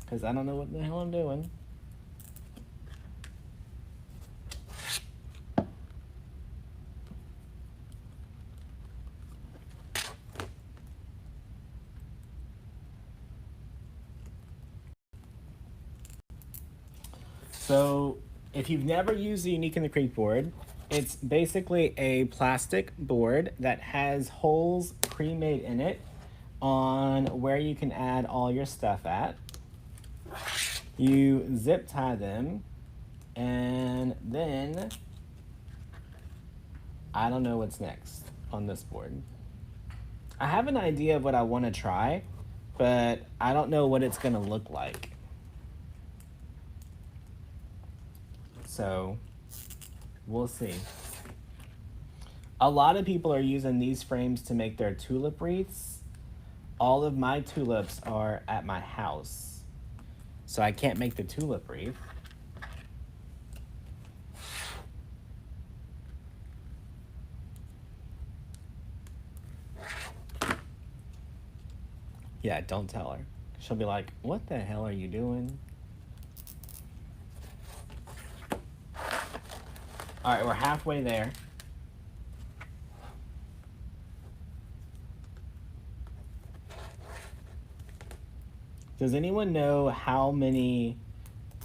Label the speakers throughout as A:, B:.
A: because I don't know what the hell I'm doing. So if you've never used the Unique in the Creek board, it's basically a plastic board that has holes pre-made in it on where you can add all your stuff at. You zip tie them, and then I don't know what's next on this board. I have an idea of what I want to try, but I don't know what it's going to look like. So we'll see. A lot of people are using these frames to make their tulip wreaths. All of my tulips are at my house, so I can't make the tulip wreath. Yeah, don't tell her. She'll be like, what the hell are you doing? All right, we're halfway there. Does anyone know how many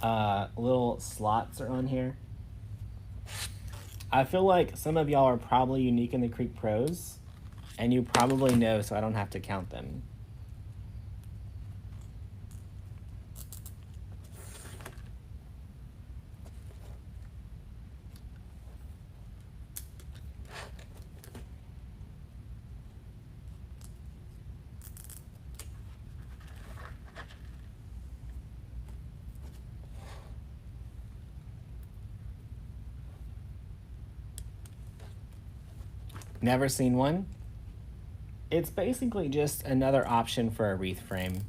A: little slots are on here? I feel like some of y'all are probably Unique in the Creek pros, and you probably know, so I don't have to count them. Never seen one? It's basically just another option for a wreath frame.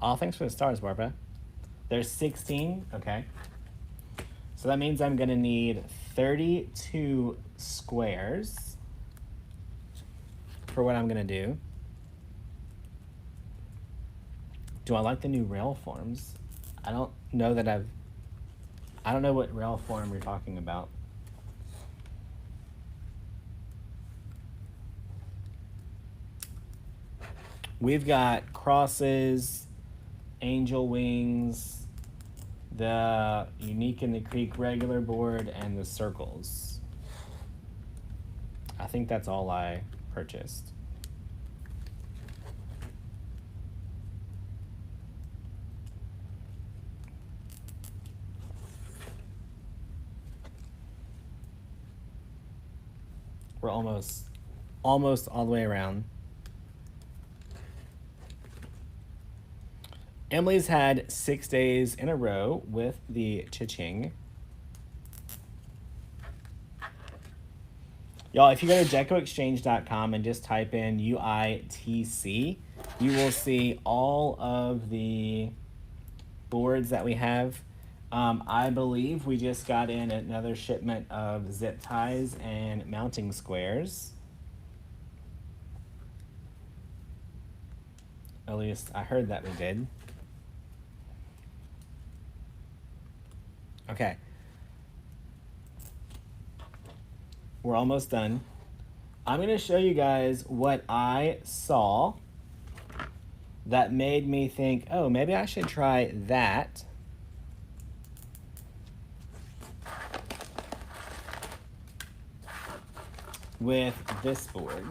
A: Oh, thanks for the stars, Barbara. There's 16, okay. So that means I'm gonna need 32 squares for what I'm gonna do. Do I like the new rail forms? I don't know what rail form you're talking about. We've got crosses, angel wings, the Unique in the Creek regular board, and the circles. I think that's all I purchased. We're almost all the way around. Emily's had 6 days in a row with the cha-ching. Y'all, if you go to DecoExchange.com and just type in UITC, you will see all of the boards that we have. I believe we just got in another shipment of zip ties and mounting squares. At least I heard that we did. Okay. We're almost done. I'm going to show you guys what I saw that made me think, oh, maybe I should try that. With this board.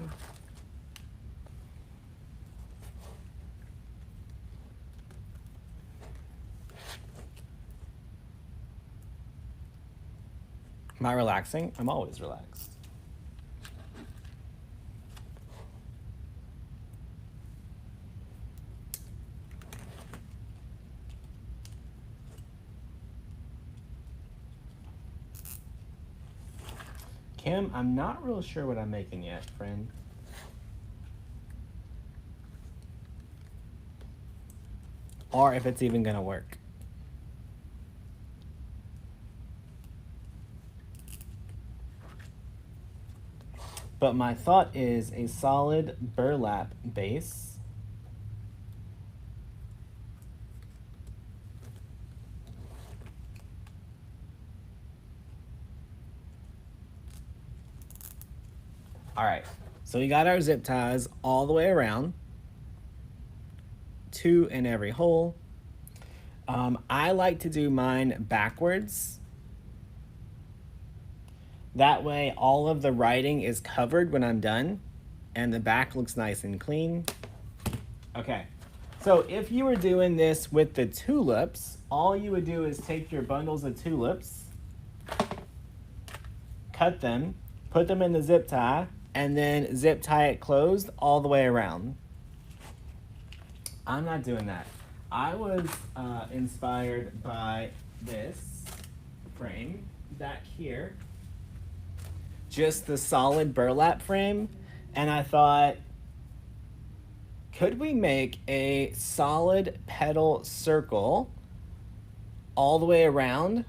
A: Am I relaxing? I'm always relaxed. Kim, I'm not real sure what I'm making yet, friend. Or if it's even gonna work. but my thought is a solid burlap base. All right, so we got our zip ties all the way around, 2 in every hole. I like to do mine backwards. That way all of the writing is covered when I'm done and the back looks nice and clean. Okay, so if you were doing this with the tulips, all you would do is take your bundles of tulips, cut them, put them in the zip tie, and then zip tie it closed all the way around. I'm not doing that. I was inspired by this frame back here, just the solid burlap frame, and I thought, could we make a solid petal circle all the way around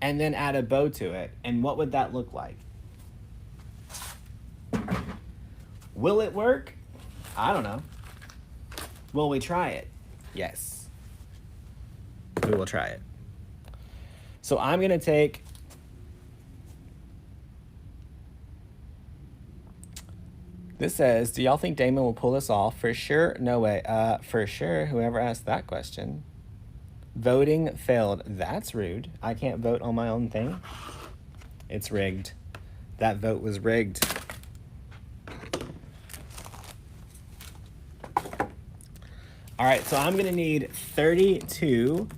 A: and then add a bow to it? And what would that look like? Will it work? I don't know. Will we try it? Yes. We will try it. So I'm gonna take this says, do y'all think Damon will pull this off? For sure, no way. For sure, whoever asked that question. Voting failed. That's rude. I can't vote on my own thing. It's rigged. That vote was rigged. All right, so I'm gonna need 32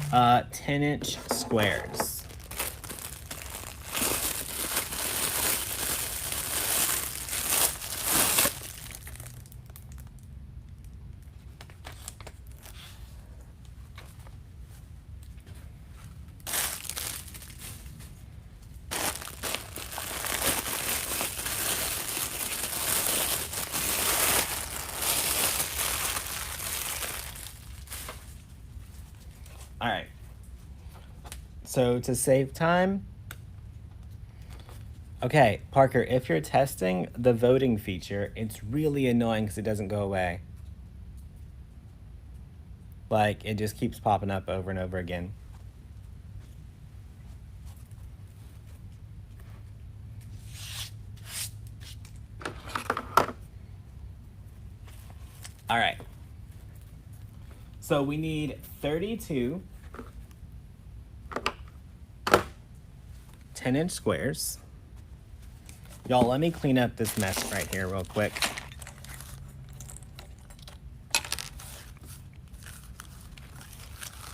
A: 10-inch squares. All right, so to save time, okay, Parker, if you're testing the voting feature, it's really annoying because it doesn't go away. Like, it just keeps popping up over and over again. All right. So we need 32 10-inch squares. Y'all, let me clean up this mess right here real quick.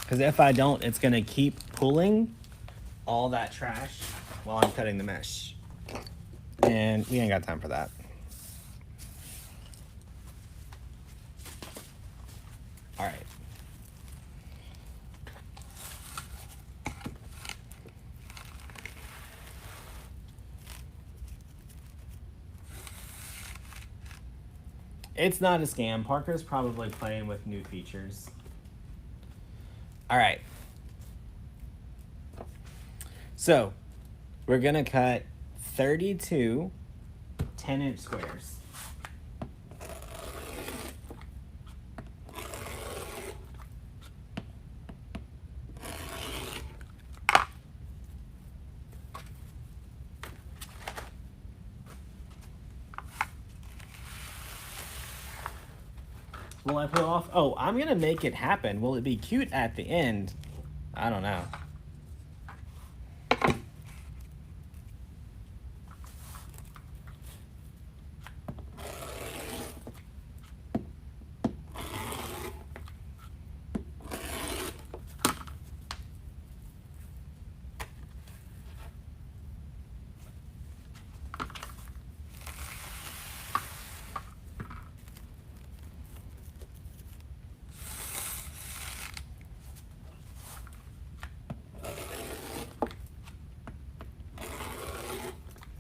A: Because if I don't, it's gonna keep pulling all that trash while I'm cutting the mesh. And we ain't got time for that. All right. It's not a scam. Parker's probably playing with new features. All right. So we're gonna cut 32 10-inch squares. Will I pull off? Oh, I'm gonna make it happen. Will it be cute at the end? I don't know.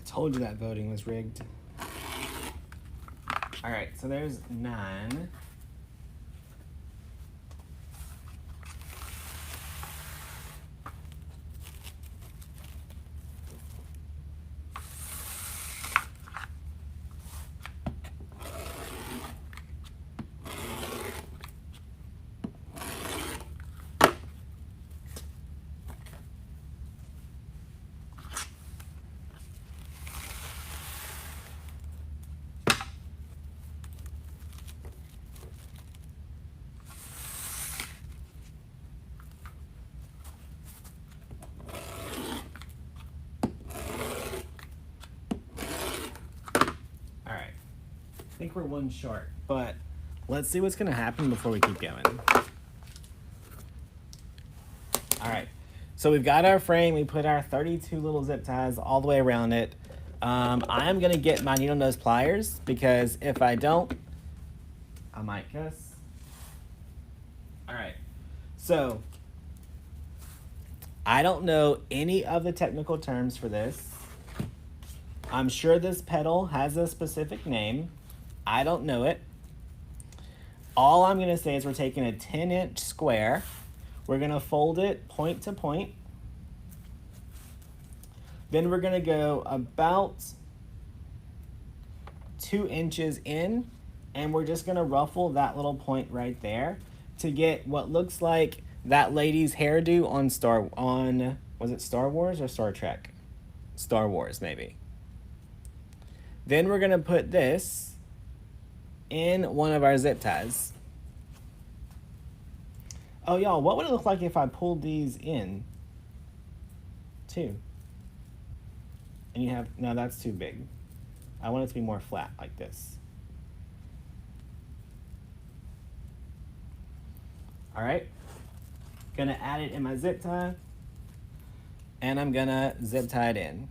A: Told you that voting was rigged. All right, so there's 9. I think we're one short, but let's see what's gonna happen before we keep going. All right, so we've got our frame. We put our 32 little zip ties all the way around it. I'm gonna get my needle nose pliers because if I don't, I might cuss. All right, so I don't know any of the technical terms for this. I'm sure this petal has a specific name. I don't know it. All I'm gonna say is we're taking a 10-inch square. We're gonna fold it point to point. Then we're gonna go about 2 inches in, and we're just gonna ruffle that little point right there to get what looks like that lady's hairdo on was it Star Wars or Star Trek? Star Wars, maybe. Then we're gonna put this in one of our zip ties. Oh, y'all, what would it look like if I pulled these in too? And you have, no, that's too big. I want it to be more flat like this. All right, gonna add it in my zip tie, and I'm gonna zip tie it in.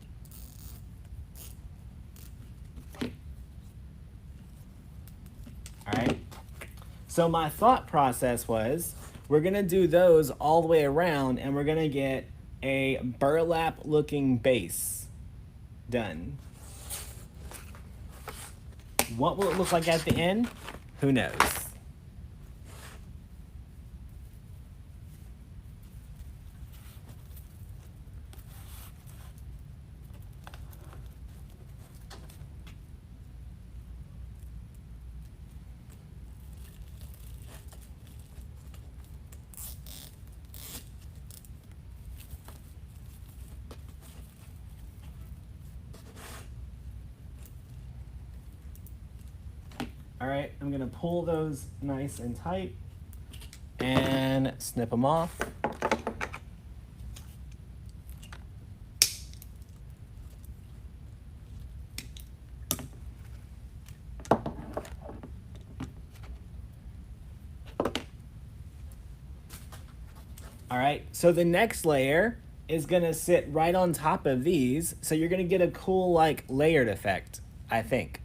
A: All right, so my thought process was we're gonna do those all the way around, and we're gonna get a burlap looking base done. What will it look like at the end? Who knows? All right, I'm gonna pull those nice and tight and snip them off. All right, so the next layer is gonna sit right on top of these, so you're gonna get a cool like layered effect, I think.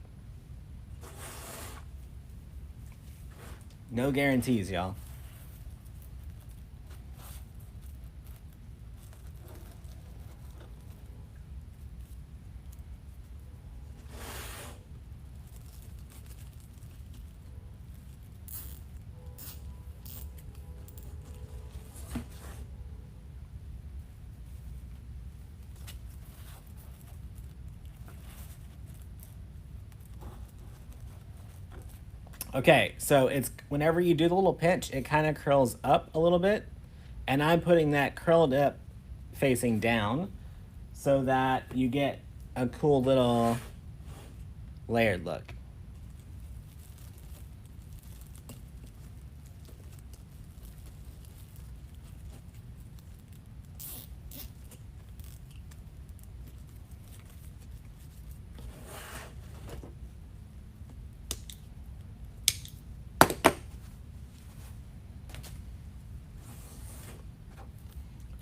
A: No guarantees, y'all. Okay, so it's whenever you do the little pinch, it kind of curls up a little bit, and I'm putting that curled up facing down so that you get a cool little layered look.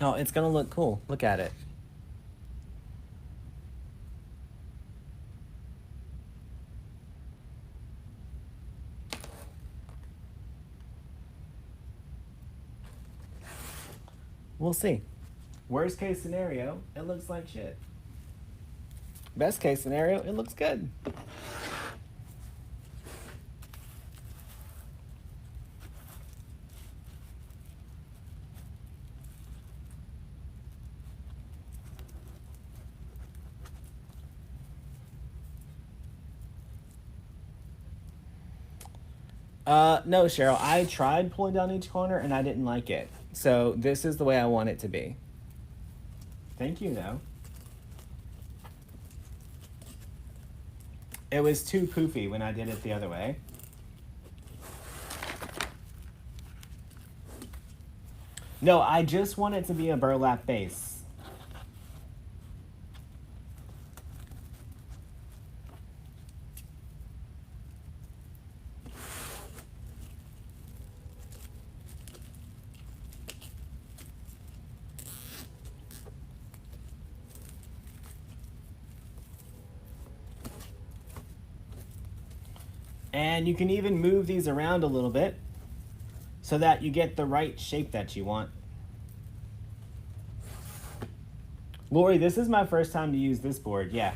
A: Oh, it's gonna look cool. Look at it. We'll see. Worst case scenario, it looks like shit. Best case scenario, it looks good. No, Cheryl, I tried pulling down each corner and I didn't like it. So this is the way I want it to be. Thank you, though. It was too poofy when I did it the other way. No, I just want it to be a burlap base. And you can even move these around a little bit so that you get the right shape that you want. Lori, this is my first time to use this board, yeah.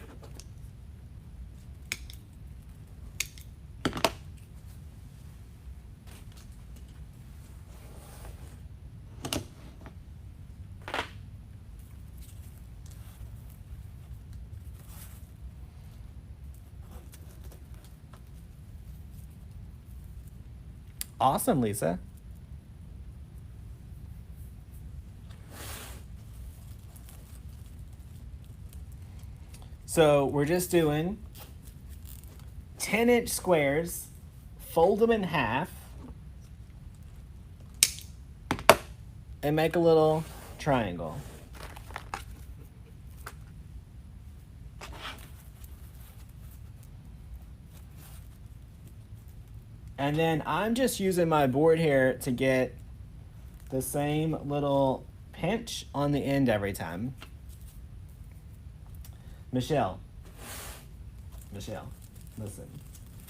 A: Awesome, Lisa. So we're just doing 10-inch squares, fold them in half, and make a little triangle. And then I'm just using my board here to get the same little pinch on the end every time. Michelle, listen,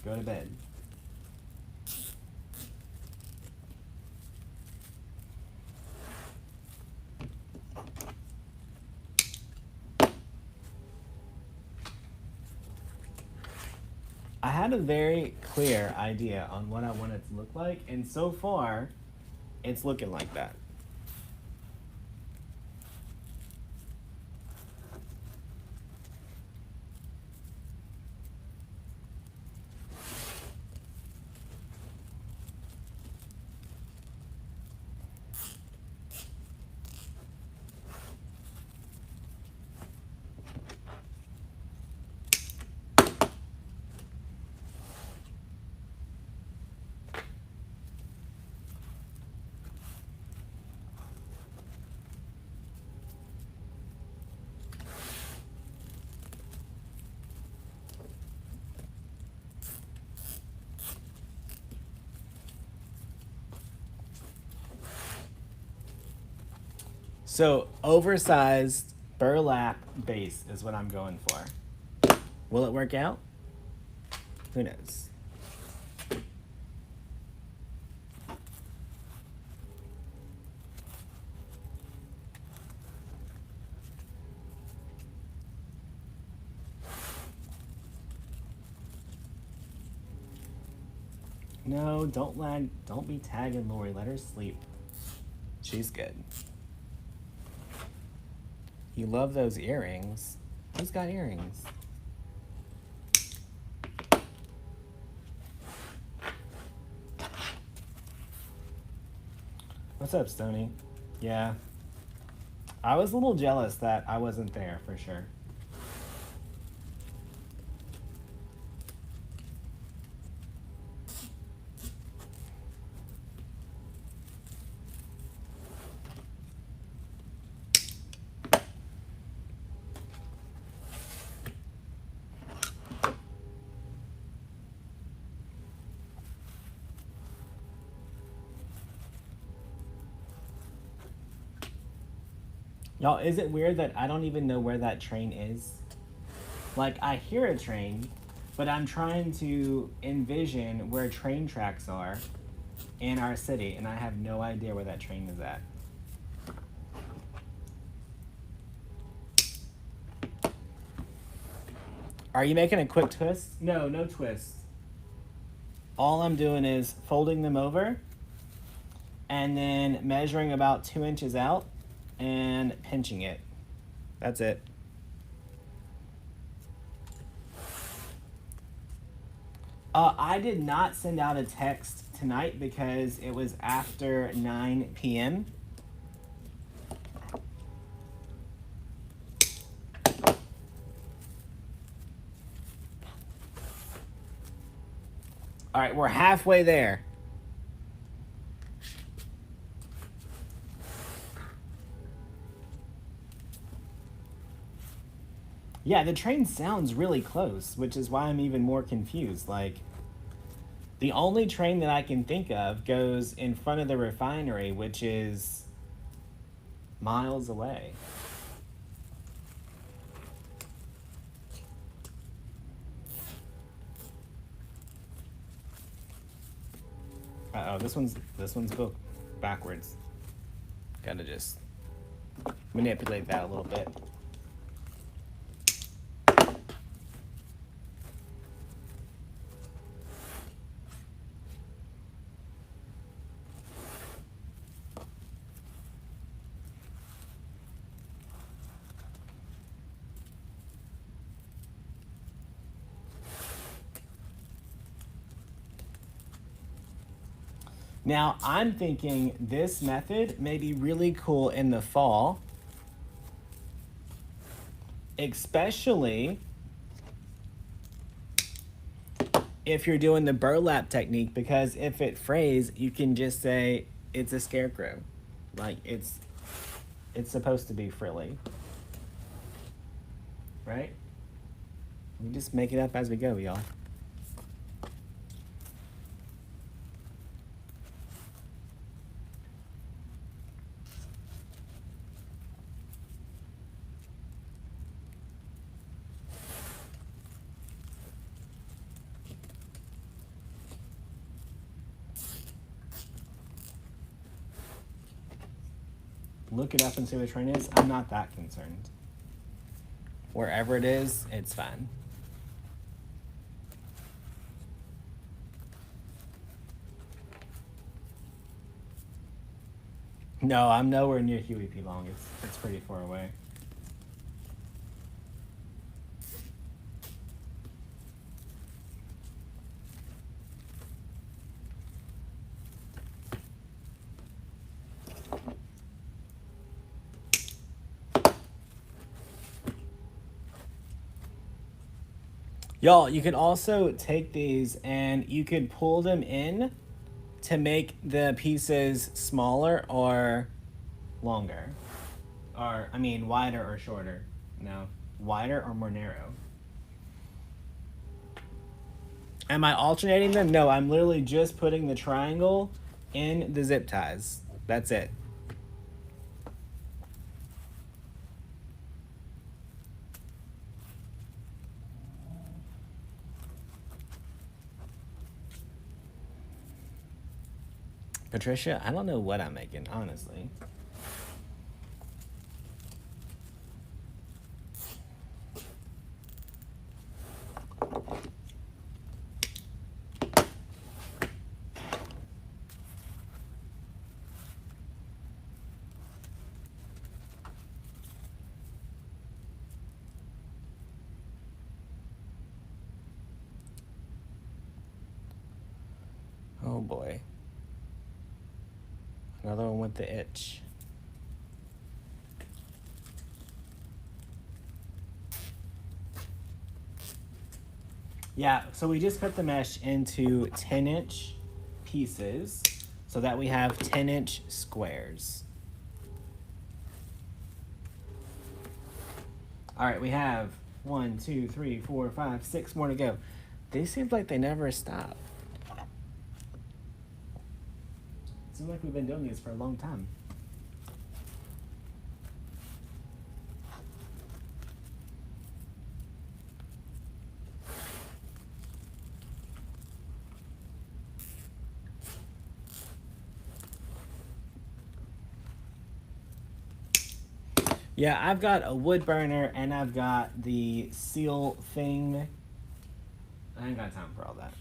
A: go to bed. I had a very clear idea on what I want it to look like, and so far, it's looking like that. So oversized burlap base is what I'm going for. Will it work out? Who knows? No, don't be tagging Lori. Let her sleep. She's good. You love those earrings. Who's got earrings? What's up, Stoney? Yeah. I was a little jealous that I wasn't there, for sure. Y'all, is it weird that I don't even know where that train is? Like, I hear a train, but I'm trying to envision where train tracks are in our city, and I have no idea where that train is at. Are you making a quick twist? No, no twist. All I'm doing is folding them over and then measuring about 2 inches out and pinching it. That's it. I did not send out a text tonight because it was after 9 p.m. All right, we're halfway there. Yeah, the train sounds really close, which is why I'm even more confused. Like, the only train that I can think of goes in front of the refinery, which is miles away. Uh-oh, this one's book backwards. Gotta just manipulate that a little bit. Now, I'm thinking this method may be really cool in the fall, especially if you're doing the burlap technique, because if it frays, you can just say it's a scarecrow. Like it's supposed to be frilly. Right? We just make it up as we go, y'all. Look it up and see what the trend is. I'm not that concerned. Wherever it is, it's fine. No, I'm nowhere near Huey P. Long. It's pretty far away. Y'all, you could also take these and you could pull them in to make the pieces smaller or longer. Or, I mean, wider or shorter. No, wider or more narrow. Am I alternating them? No, I'm literally just putting the triangle in the zip ties. That's it. Patricia, I don't know what I'm making, honestly. Oh boy. Another one with the itch. Yeah, so we just cut the mesh into 10-inch pieces so that we have 10-inch squares. All right, we have 1, 2, 3, 4, 5, 6 more to go. They seem like they never stop. Seems like we've been doing these for a long time. Yeah, I've got a wood burner and I've got the seal thing. I ain't got time for all that.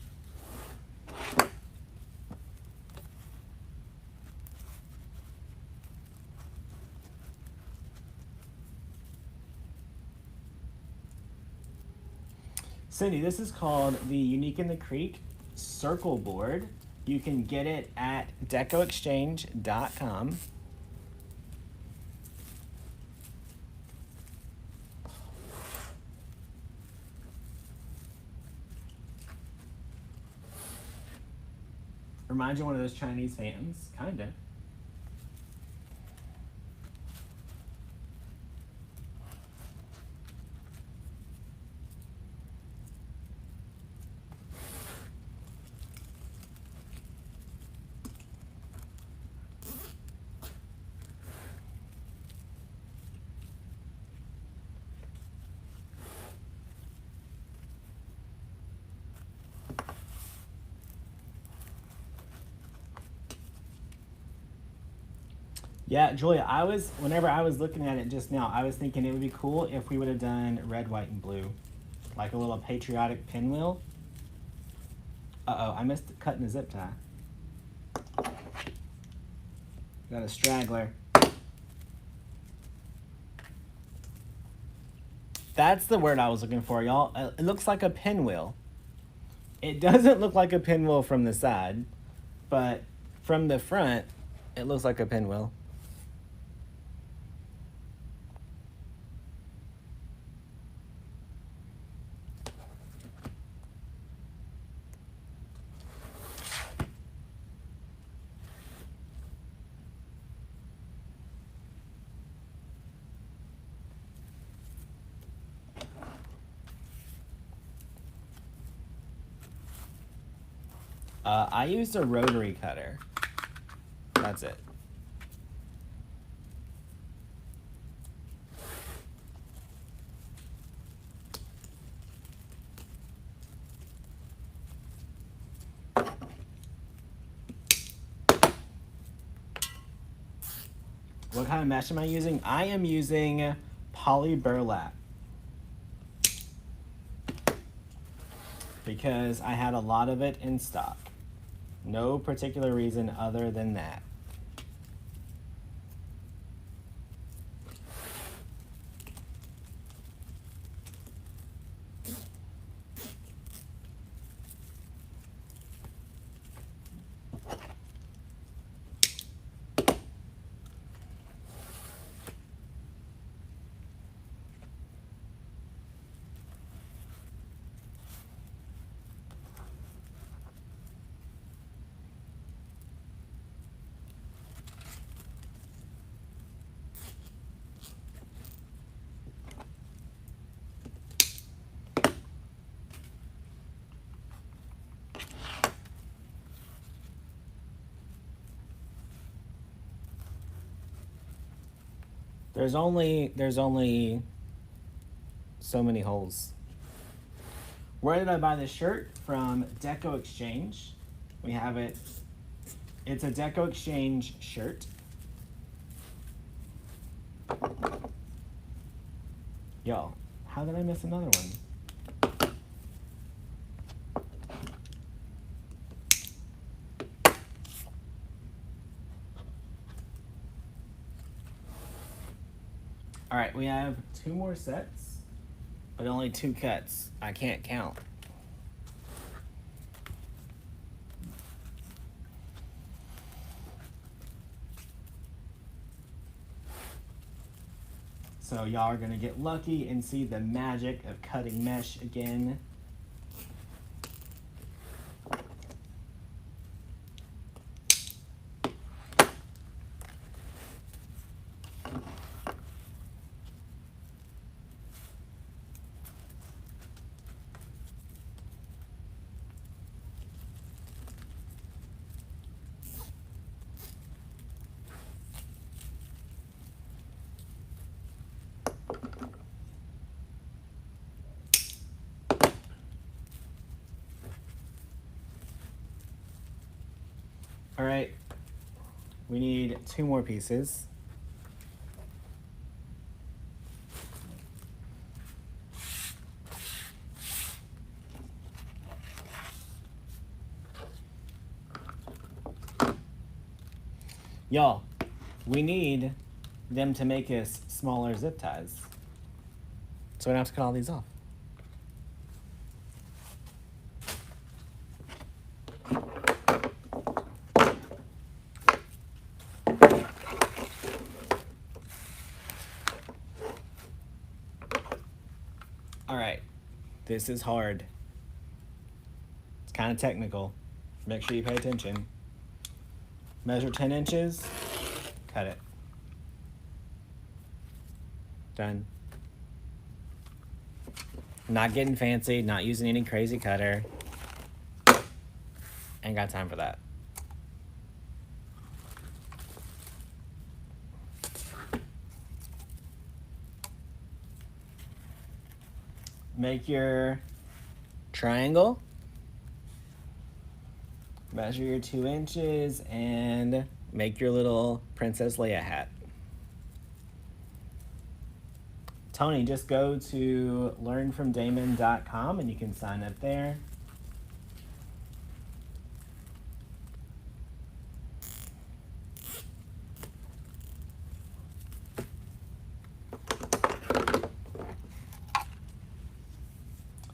A: Cindy, this is called the Unique in the Creek Circle Board. You can get it at DecoExchange.com. Reminds you of one of those Chinese fans, kinda. Yeah, Julia, whenever I was looking at it just now, I was thinking it would be cool if we would have done red, white, and blue. Like a little patriotic pinwheel. Uh-oh, I missed cutting the zip tie. Got a straggler. That's the word I was looking for, y'all. It looks like a pinwheel. It doesn't look like a pinwheel from the side, but from the front, it looks like a pinwheel. I used a rotary cutter. That's it. What kind of mesh am I using? I am using poly burlap because I had a lot of it in stock. No particular reason other than that. There's only so many holes. Where did I buy this shirt? From DecoExchange. We have it. It's a DecoExchange shirt. Yo, how did I miss another one? All right, we have 2 more sets, but only 2 cuts. I can't count. So y'all are gonna get lucky and see the magic of cutting mesh again. All right, we need 2 more pieces. Y'all, we need them to make us smaller zip ties. So we don't have to cut all these off. All right, this is hard. It's kind of technical. Make sure you pay attention. Measure 10 inches, cut it. Done. Not getting fancy, not using any crazy cutter. Ain't got time for that. Make your triangle. Measure your 2 inches and make your little Princess Leia hat. Tony, just go to learnfromdamon.com and you can sign up there.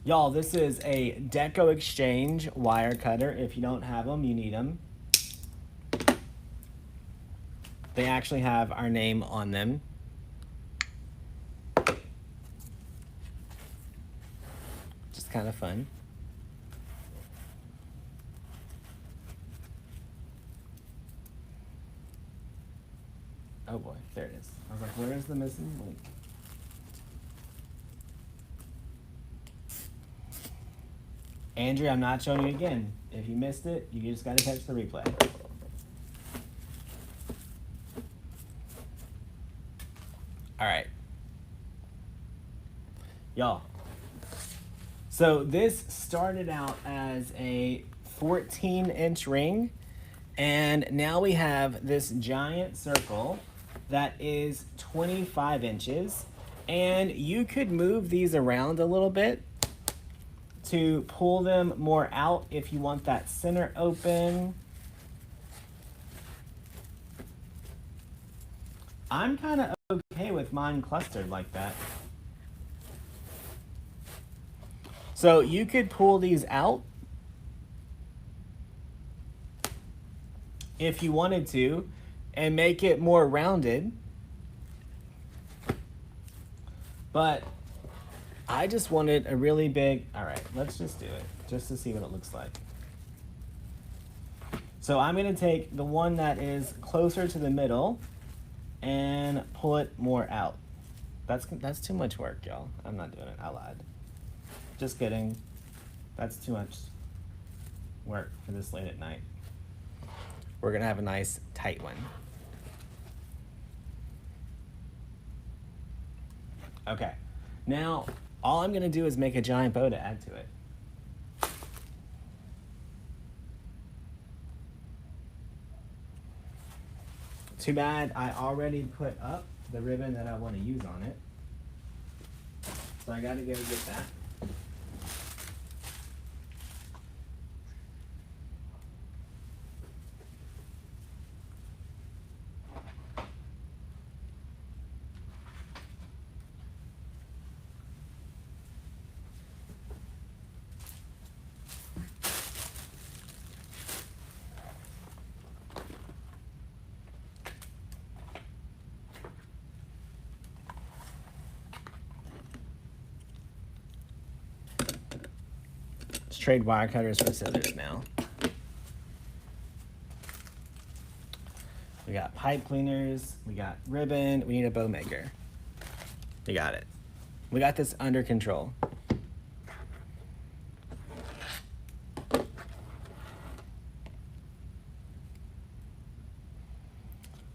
A: Y'all, this is a DecoExchange wire cutter. If you don't have them, you need them. They actually have our name on them. Just kind of fun. Oh boy, there it is. I was like, where is the missing link? Andrea, I'm not showing you again. If you missed it, you just got to catch the replay. All right. Y'all. So this started out as a 14-inch ring, and now we have this giant circle that is 25 inches, and you could move these around a little bit to pull them more out if you want that center open. I'm kind of okay with mine clustered like that. So you could pull these out if you wanted to and make it more rounded. But I just wanted a really big, all right, let's just do it just to see what it looks like. So I'm gonna take the one that is closer to the middle and pull it more out. That's too much work, y'all. I'm not doing it, I lied. Just kidding. That's too much work for this late at night. We're gonna have a nice tight one. Okay, now all I'm gonna do is make a giant bow to add to it. Too bad I already put up the ribbon that I want to use on it. So I gotta go get that. Trade wire cutters for scissors now. We got pipe cleaners, we got ribbon, we need a bow maker. We got it. We got this under control.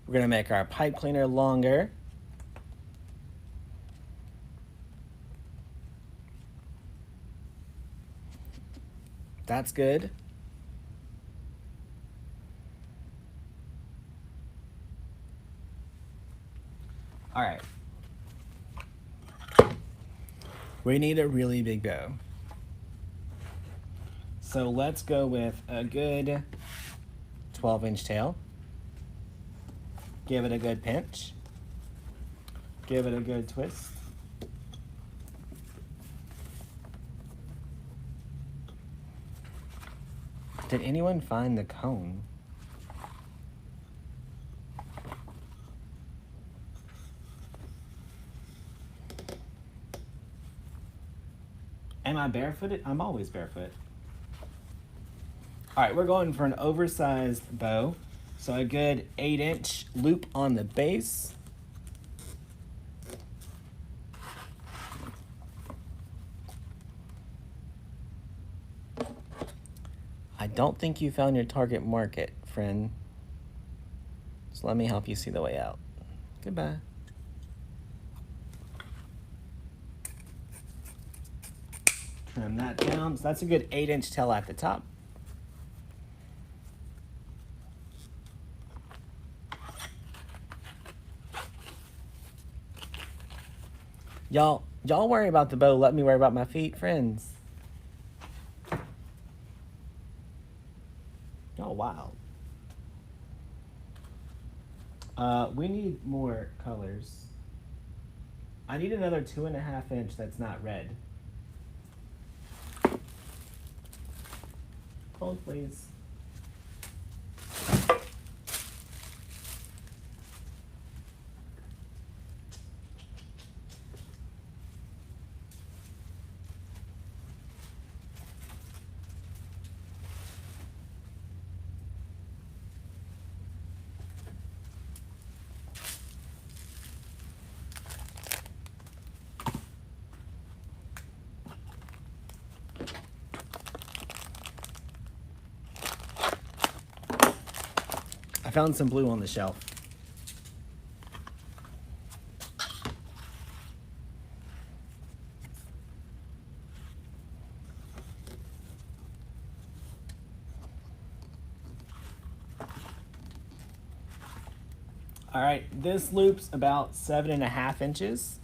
A: We're gonna make our pipe cleaner longer. That's good. All right. We need a really big bow. So let's go with a good 12-inch tail. Give it a good pinch. Give it a good twist. Did anyone find the cone? Am I barefooted? I'm always barefoot. All right, we're going for an oversized bow. So a good 8-inch loop on the base. I don't think you found your target market, friend. So let me help you see the way out. Goodbye. Trim that down. So that's a good 8-inch tail at the top. Y'all worry about the bow. Let me worry about my feet, friends. Y'all wild. We need more colors. I need another 2.5 inch that's not red. Hold, please. I found some blue on the shelf. All right, this loop's about 7.5 inches.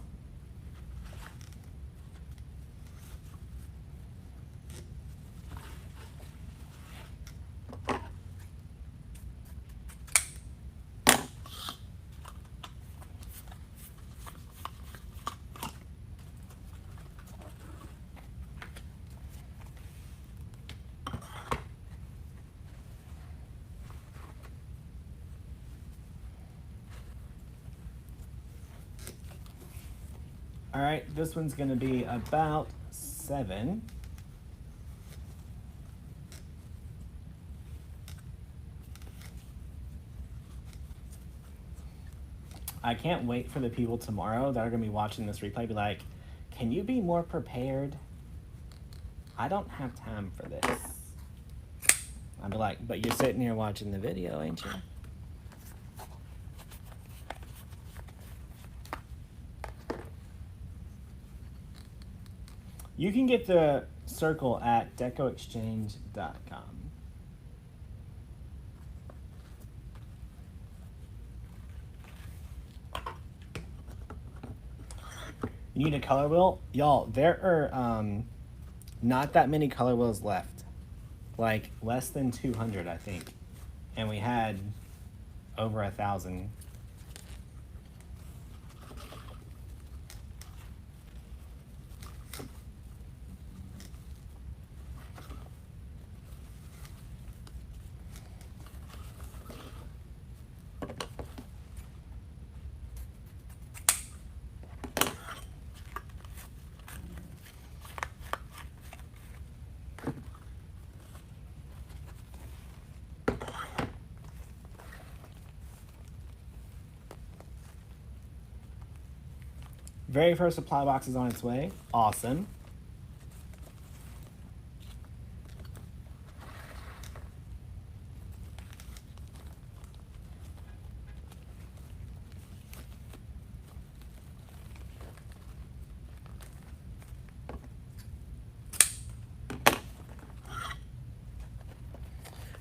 A: All right, this one's gonna be about 7. I can't wait for the people tomorrow that are gonna be watching this replay be like, can you be more prepared? I don't have time for this. I'll be like, but you're sitting here watching the video, ain't you? You can get the circle at DecoExchange.com. You need a color wheel? Y'all, there are not that many color wheels left. Like less than 200, I think. And we had over 1,000. Very first supply box is on its way. Awesome.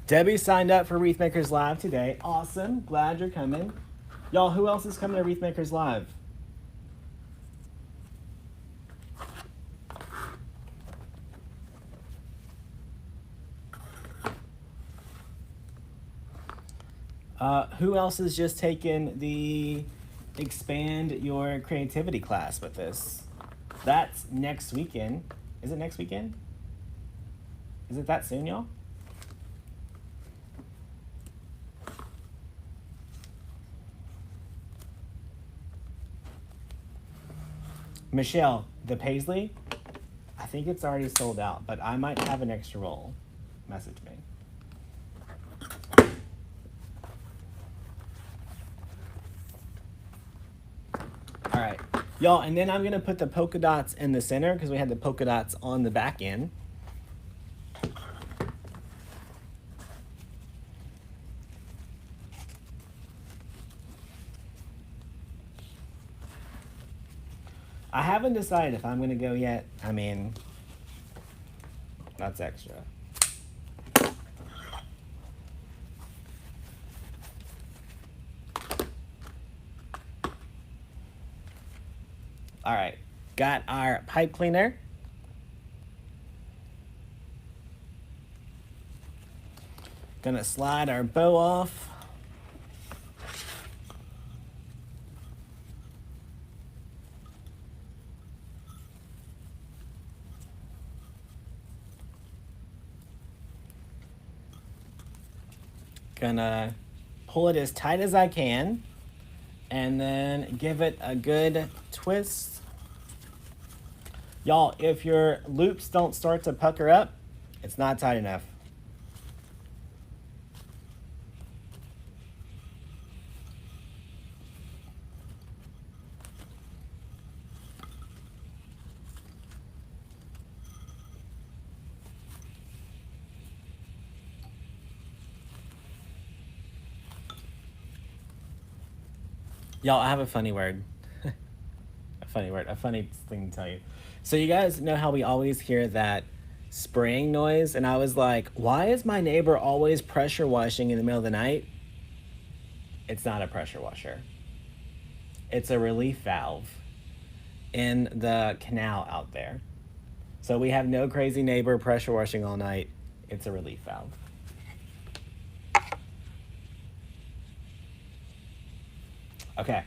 A: Debbie signed up for Wreath Makers Live today. Awesome. Glad you're coming. Y'all, who else is coming to Wreath Makers Live? Who else is just taking the Expand Your Creativity class with us? That's next weekend. Is it next weekend? Is it that soon, y'all? Michelle, the Paisley, I think it's already sold out, but I might have an extra roll. Message me. All right, y'all, and then I'm gonna put the polka dots in the center because we had the polka dots on the back end. I haven't decided if I'm gonna go yet. I mean, that's extra. All right, got our pipe cleaner. Gonna slide our bow off. Gonna pull it as tight as I can and then give it a good twist. Y'all, if your loops don't start to pucker up, it's not tight enough. Y'all, I have a funny word. A funny thing to tell you. So you guys know how we always hear that spraying noise? And I was like, why is my neighbor always pressure washing in the middle of the night? It's not a pressure washer. It's a relief valve in the canal out there. So we have no crazy neighbor pressure washing all night. It's a relief valve. Okay.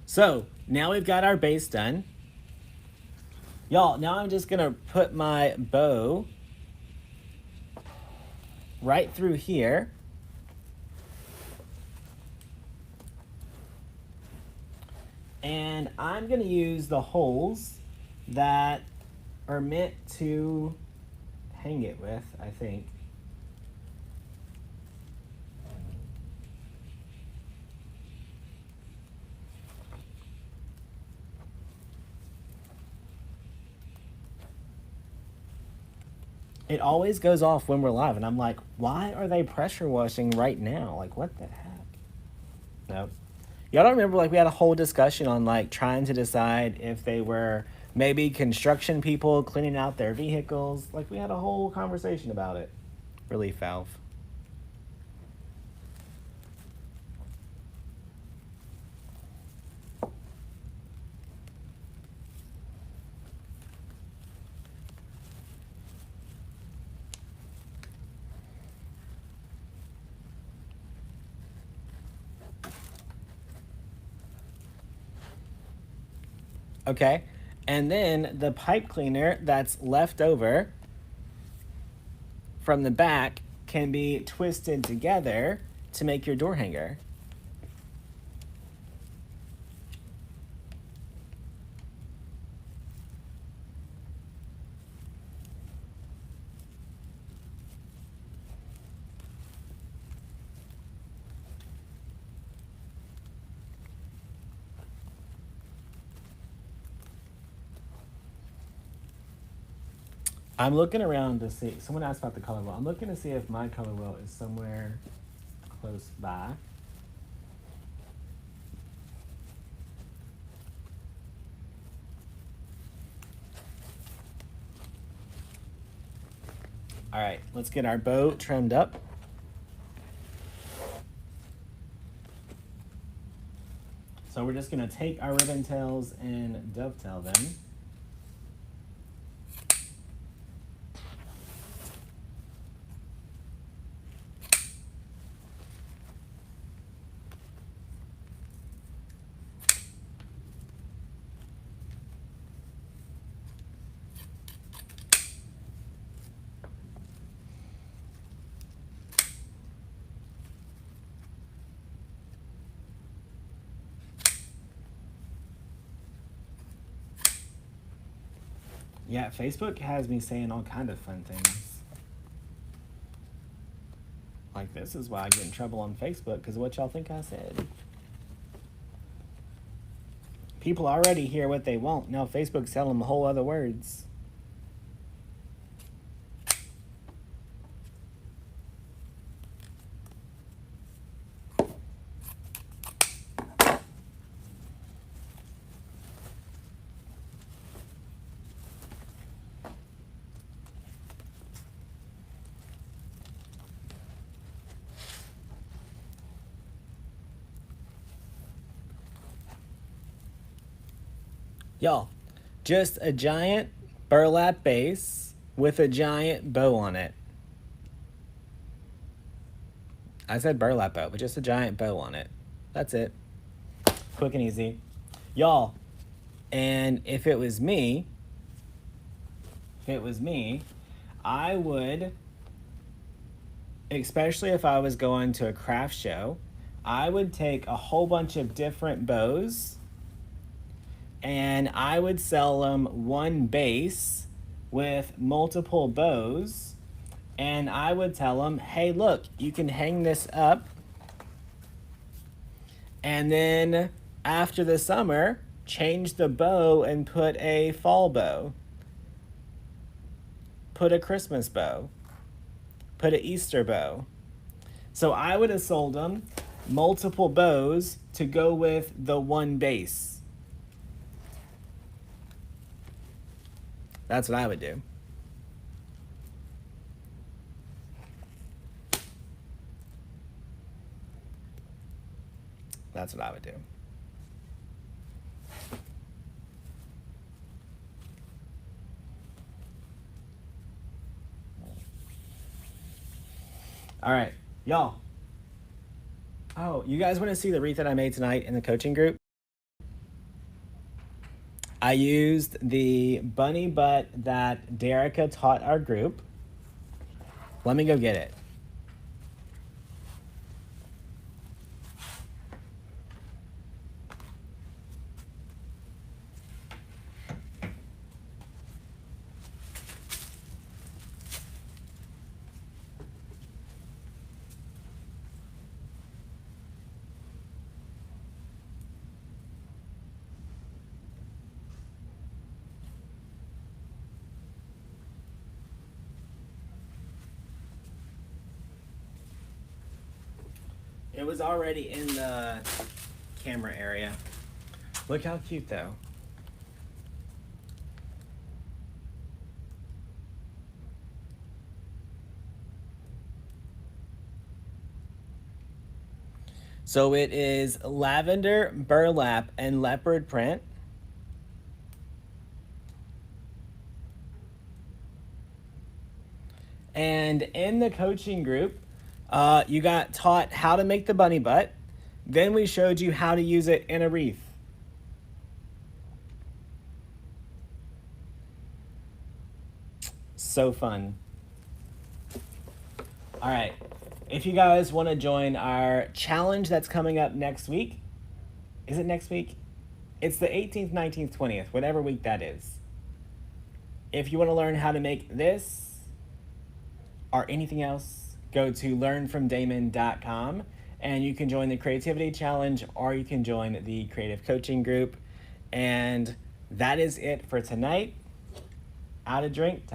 A: So now we've got our base done. Y'all, now I'm just gonna put my bow right through here. And I'm gonna use the holes that are meant to hang it with, I think. It always goes off when we're live, and I'm like, why are they pressure washing right now? Like, what the heck? Nope. Y'all don't remember, like, we had a whole discussion on, like, trying to decide if they were maybe construction people cleaning out their vehicles. Like, we had a whole conversation about it. Relief valve. Okay, and then the pipe cleaner that's left over from the back can be twisted together to make your door hanger. I'm looking around to see, someone asked about the color wheel. I'm looking to see if my color wheel is somewhere close by. All right, let's get our bow trimmed up. So we're just gonna take our ribbon tails and dovetail them. Yeah, Facebook has me saying all kind of fun things. Like, this is why I get in trouble on Facebook, because what y'all think I said. People already hear what they want. Now Facebook's telling them whole other words. Y'all, just a giant burlap base with a giant bow on it. I said burlap bow, but just a giant bow on it. That's it. Quick and easy. Y'all, and if it was me, I would, especially if I was going to a craft show, I would take a whole bunch of different bows and I would sell them one base with multiple bows, and I would tell them, hey, look, you can hang this up, and then after the summer, change the bow and put a fall bow, put a Christmas bow, put an Easter bow. So I would have sold them multiple bows to go with the one base. That's what I would do. That's what I would do. All right, y'all. Oh, you guys want to see the wreath that I made tonight in the coaching group? I used the bunny butt that Derica taught our group. Let me go get it. It was already in the camera area. Look how cute though. So it is lavender, burlap, and leopard print. And in the coaching group, you got taught how to make the bunny butt. Then we showed you how to use it in a wreath. So fun. All right. If you guys want to join our challenge that's coming up next week, is it next week? It's the 18th, 19th, 20th, whatever week that is. If you want to learn how to make this or anything else, go to learnfromdamon.com and you can join the creativity challenge or you can join the creative coaching group. And that is it for tonight. Out of drink. Time